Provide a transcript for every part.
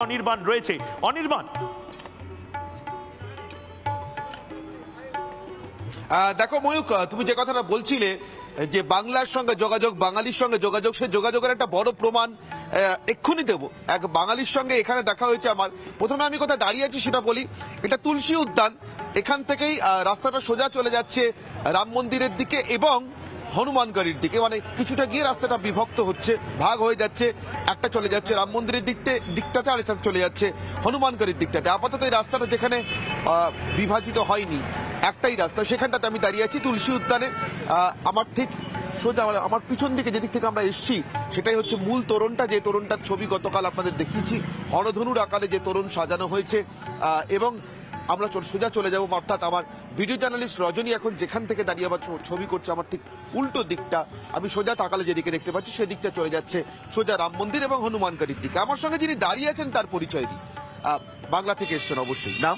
অনির্বাণ রয়েছে। অনির্বাণ, দেখো ময়ূক, তুমি যে কথাটা বলছিলে যে বাংলার সঙ্গে যোগাযোগ, বাঙালির সঙ্গে যোগাযোগ, সে যোগাযোগের একটা বড় প্রমাণ এক্ষুনি দেবো। এক বাঙালির সঙ্গে এখানে দেখা হয়েছে আমার। প্রথমে আমি কোথায় দাঁড়িয়ে আছি সেটা বলি। এটা তুলসী উদ্যান। এখান থেকেই রাস্তাটা সোজা চলে যাচ্ছে রাম মন্দিরের দিকে এবং হনুমানগড়ির দিকে। মানে কিছুটা গিয়ে রাস্তাটা বিভক্ত হচ্ছে, ভাগ হয়ে যাচ্ছে। একটা চলে যাচ্ছে রাম মন্দিরের দিকটাতে, আর একটা চলে যাচ্ছে হনুমানগড়ির দিকটাতে। আপাতত এই রাস্তাটা যেখানে বিভাজিত হয়নি, একটাই রাস্তা, সেখানটাতে আমি দাঁড়িয়ে আছি তুলসী উদ্যানে। আমার ঠিক সোজা আমার পিছন দিকে যেদিক থেকে আমরা এসেছি সেটাই হচ্ছে মূল তোরণটা, যে তোরণটার ছবি গতকাল আপনাদের দেখিয়েছি। হরধনুর আকারে যে তোরণ সাজানো হয়েছে, এবং আমরা সোজা চলে যাবো। অর্থাৎ আমার ভিডিও জার্নালিস্ট রজনী এখন যেখান থেকে দাঁড়িয়ে আবার ছবি করছে, আমার ঠিক উল্টো দিকটা, আমি সোজা তাকালে যেদিকে দেখতে পাচ্ছি সেদিকটা চলে যাচ্ছে সোজা রাম মন্দির এবং হনুমানগড়ির দিকে। আমার সঙ্গে যিনি দাঁড়িয়ে আছেন তার পরিচয় দিই। বাংলা থেকে এসছেন অবশ্যই। নাম?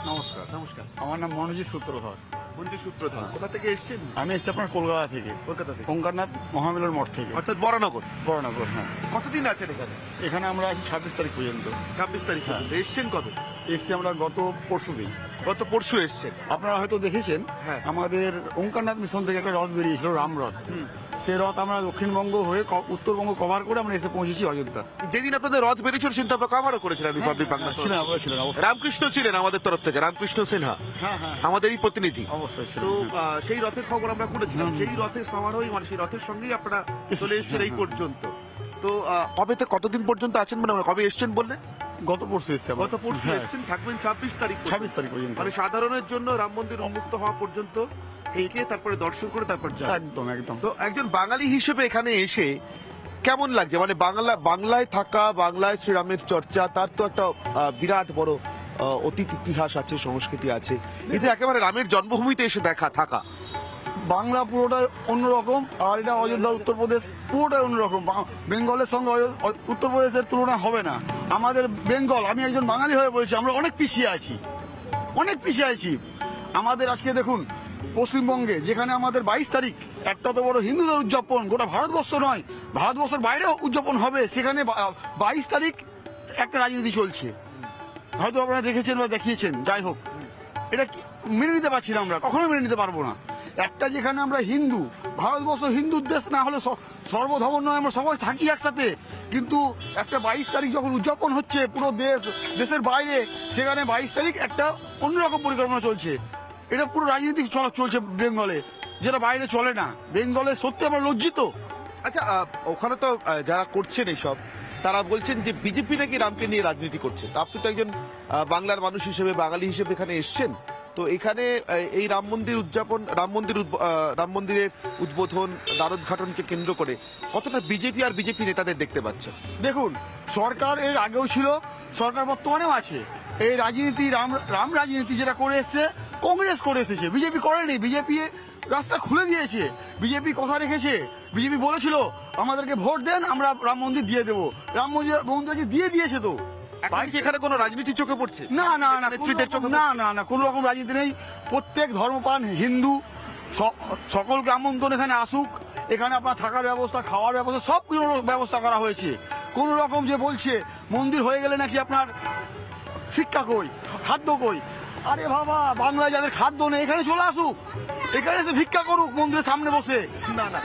নমস্কার। নমস্কার, আমার নাম মনোজিৎ সূত্রধর। মঞ্জু সূত্রধর। কোথা থেকে এসছেন? আমি এসেছি আপনার কলকাতা থেকে। কলকাতা থেকে? ওঙ্কারনাথ মহামিলন মঠ থেকে। অর্থাৎ বরানগর। বরানগর, হ্যাঁ। কতদিন আছেন এখানে? এখানে আমরা আছি 26 তারিখ পর্যন্ত। 26 তারিখ পর্যন্ত। এসছেন কবে? এসছি আমরা গত পরশুদিন। গত পরশু এসছেন। আপনারা হয়তো দেখেছেন, হ্যাঁ। আমাদের ওঙ্কারনাথ মিশন থেকে একটা রথ বেরিয়েছিল, রামরথ। সে রথ আমরা দক্ষিণবঙ্গ হয়ে উত্তরবঙ্গ কভার করে আমরা এসে পৌঁছেছি অযোধ্যা। যেদিন আপনাদের রথ বেরিয়েছিল সেদিন তো আপনারা কভারও করেছিলেন রিপাবলিক বাংলা। ছিলেন, আমরা ছিলেন অবশ্যই। রামকৃষ্ণ ছিলেন আমাদের তরফ থেকে, রামকৃষ্ণ সিনহা। হ্যাঁ হ্যাঁ, আমাদেরই প্রতিনিধি। অবশ্যই ছিলেন। তো সেই রথের খবর আমরা করেছিলাম। সেই রথের সমারোহ, মানে সেই রথের সঙ্গেই আপনারা চলে এসেছেন এই পর্যন্ত। তো কবে থেকে কতদিন পর্যন্ত আছেন, মানে কবে এসছেন বললেন? গত পরশু এসছি। গত পরশু এসছেন, থাকবেন 26 তারিখ। 26 তারিখ পর্যন্ত। মানে সাধারণের জন্য রাম মন্দির উন্মুক্ত হওয়া পর্যন্ত একে, তারপরে দর্শন করে তারপর যান। একদম একদম। তো একজন বাঙালি হিসেবে এখানে এসে কেমন লাগছে? মানে বাংলায় থাকা, বাংলায় শ্রীরামের চর্চা, তার তো একটা বিরাট বড় অতীত ইতিহাস আছে, সংস্কৃতি আছে। কিন্তু একেবারে রামের জন্মভূমিতে এসে থাকা। বাংলা পুরোটাই অন্যরকম, আর এটা অযোধ্যা উত্তরপ্রদেশ পুরোটাই অন্যরকম। বেঙ্গলের সঙ্গে উত্তরপ্রদেশের তুলনা হবে না। আমাদের বেঙ্গল, আমি একজন বাঙালি হয়ে বলছি, আমরা অনেক পিছিয়ে আছি, অনেক পিছিয়ে আছি। আমাদের আজকে দেখুন পশ্চিমবঙ্গে, যেখানে আমাদের 22 তারিখ একটা তো বড় হিন্দুদের উদযাপন, গোটা ভারতবর্ষ নয়, ভারতবর্ষের বাইরেও উদযাপন হবে, সেখানে 22 তারিখ একটা রাজনীতি চলছে। হয়তো আপনারা দেখেছেন বা দেখিয়েছেন, যাই হোক, এটা মেনে নিতে পারছি না, আমরা কখনোই মেনে নিতে পারবো না। একটা যেখানে আমরা হিন্দু, ভারতবর্ষ হিন্দুর দেশ না হলে সর্বধর্ম নয়, আমরা সবাই থাকি একসাথে, কিন্তু একটা 22 তারিখ যখন উদযাপন হচ্ছে পুরো দেশের বাইরে, সেখানে 22 তারিখ একটা অন্যরকম পরিকল্পনা চলছে। এটা পুরো রাজনীতিক চলছে বেঙ্গলে, যেটা বাইরে চলে না। বেঙ্গলে সত্যি আমরা লজ্জিত। আচ্ছা, ওখানে তো যারা করছেন এইসব, তারা বলছেন যে বিজেপি নাকি রামকে নিয়ে রাজনীতি করছে। আপনি তো একজন বাংলার মানুষ হিসেবে, বাঙালি হিসেবে এখানে এসছেন। তো এখানে এই রাম মন্দিরের উদ্বোধন, দ্বারোদ্ঘাটনকে কেন্দ্র করে কতটা বিজেপি আর বিজেপি নেতাদের দেখতে পাচ্ছেন? দেখুন, সরকার এর আগেও ছিল, সরকার বর্তমানেও আছে। এই রাজনীতি, রাম রাজনীতি যেটা করে এসছে কংগ্রেস করে এসেছে, বিজেপি করেনি। বিজেপি রাস্তা খুলে দিয়েছে, বিজেপি কথা রেখেছে। বিজেপি বলেছিল আমাদেরকে ভোট দেন, আমরা রাম মন্দির দিয়ে দেবো। রাম মন্দির দিয়ে দিয়েছে। তো এখানে কোনো রাজনীতি চোখে পড়ছে? না না না, না না না, কোনো রকম রাজনীতি নেই। প্রত্যেক ধর্মপ্রাণ হিন্দু সকলকে আমন্ত্রণ, এখানে আসুক। এখানে আপনার থাকার ব্যবস্থা, খাওয়ার ব্যবস্থা, সব কিছু ব্যবস্থা করা হয়েছে। কোন রকম যে বলছে মন্দির হয়ে গেলে নাকি আপনার শিক্ষা কই, খাদ্য কই। আরে বাবা, বাংলায় যাদের খাদ্য নেই এখানে চলে আসুক, এখানে এসে ভিক্ষা করুক মন্দিরের সামনে বসে।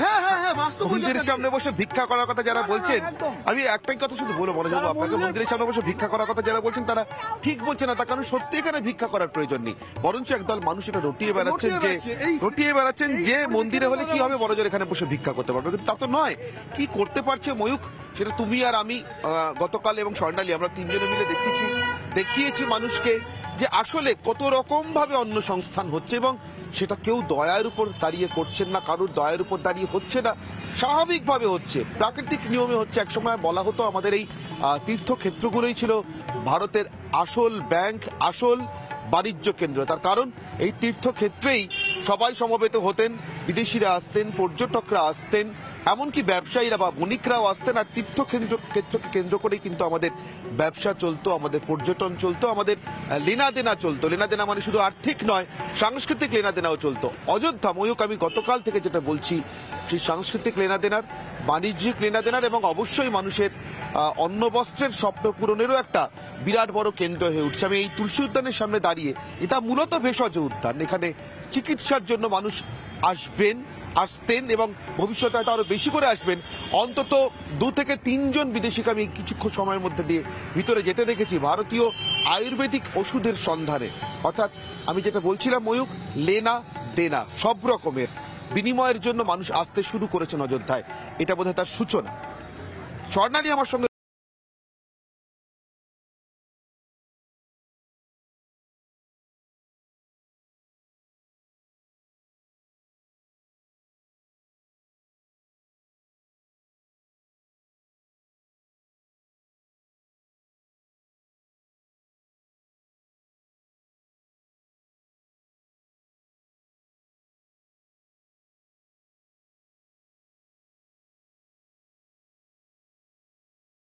হ্যাঁ হ্যাঁ হ্যাঁ, মন্দিরের সামনে বসে ভিক্ষা করার কথা যারা বলছেন, আমি একটাই কথা শুধু বলবো মনোজ বাবু আপনাকে, মন্দিরের সামনে বসে ভিক্ষা করার কথা যারা বলছেন তারা ঠিক বলছে না। তার কারণ সত্যি এখানে ভিক্ষা করার প্রয়োজন নেই, বরঞ্চ একদল মানুষ এটা রটিয়ে বেড়াচ্ছেন যে মন্দিরে হলে কি হবে, বড়জোর এখানে বসে ভিক্ষা করতে পারবে। কিন্তু তা তো নয়। কি করতে পারছে ময়ূক, সেটা তুমি আর আমি গতকাল এবং স্বর্ণালী আমরা তিনজনে মিলে দেখিয়েছি মানুষকে যে আসলে কত রকম ভাবে অন্য সংস্থান হচ্ছে, এবং সেটা কেউ দয়ার উপর দাঁড়িয়ে করছেন না, কারোর দয়ার উপর দাঁড়িয়ে হচ্ছে না, স্বাভাবিকভাবে হচ্ছে, প্রাকৃতিক নিয়মে হচ্ছে। একসময় বলা হতো আমাদের এই তীর্থক্ষেত্রগুলোই ছিল ভারতের আসল ব্যাংক, আসল বাণিজ্য কেন্দ্র। তার কারণ এই তীর্থক্ষেত্রেই সবাই সমবেত হতেন, বিদেশিরা আসতেন, পর্যটকরা আসতেন, এমনকি ব্যবসায়ীরা বা বণিকরাও আসতেন। আর তীর্থক্ষেত্রকে কেন্দ্র করেই কিন্তু আমাদের ব্যবসা চলতো, আমাদের পর্যটন চলতো, আমাদের লেনাদেনা চলতো। লেনাদেনা মানে শুধু আর্থিক নয়, সাংস্কৃতিক লেনাদেনাও চলতো। অযোধ্যা, ময়ূক, আমি গতকাল থেকে যেটা বলছি, সেই সাংস্কৃতিক লেনাদেনার, বাণিজ্যিক লেনাদেনার এবং অবশ্যই মানুষের অন্ন বস্ত্রের স্বপ্ন পূরণেরও একটা বিরাট বড় কেন্দ্র হয়ে উঠছে। আমি এই তুলসী উদ্যানের সামনে দাঁড়িয়ে, এটা মূলত ভেষজ উদ্যান, এখানে চিকিৎসার জন্য মানুষ আসতেন এবং ভবিষ্যতে হয়তো আরো বেশি করে আসবেন। অন্তত 2 থেকে 3 জন বিদেশিকে আমি কিছুক্ষণ সময়ের মধ্যে দিয়ে ভিতরে যেতে দেখেছি ভারতীয় আয়ুর্বেদিক ওষুধের সন্ধানে। অর্থাৎ আমি যেটা বলছিলাম ময়ূক, লেনা দেনা সব রকমের বিনিময়ের জন্য মানুষ আসতে শুরু করেছেন অযোধ্যায়। এটা বোধহয় তার সূচনা। স্বর্ণালী আমার সঙ্গে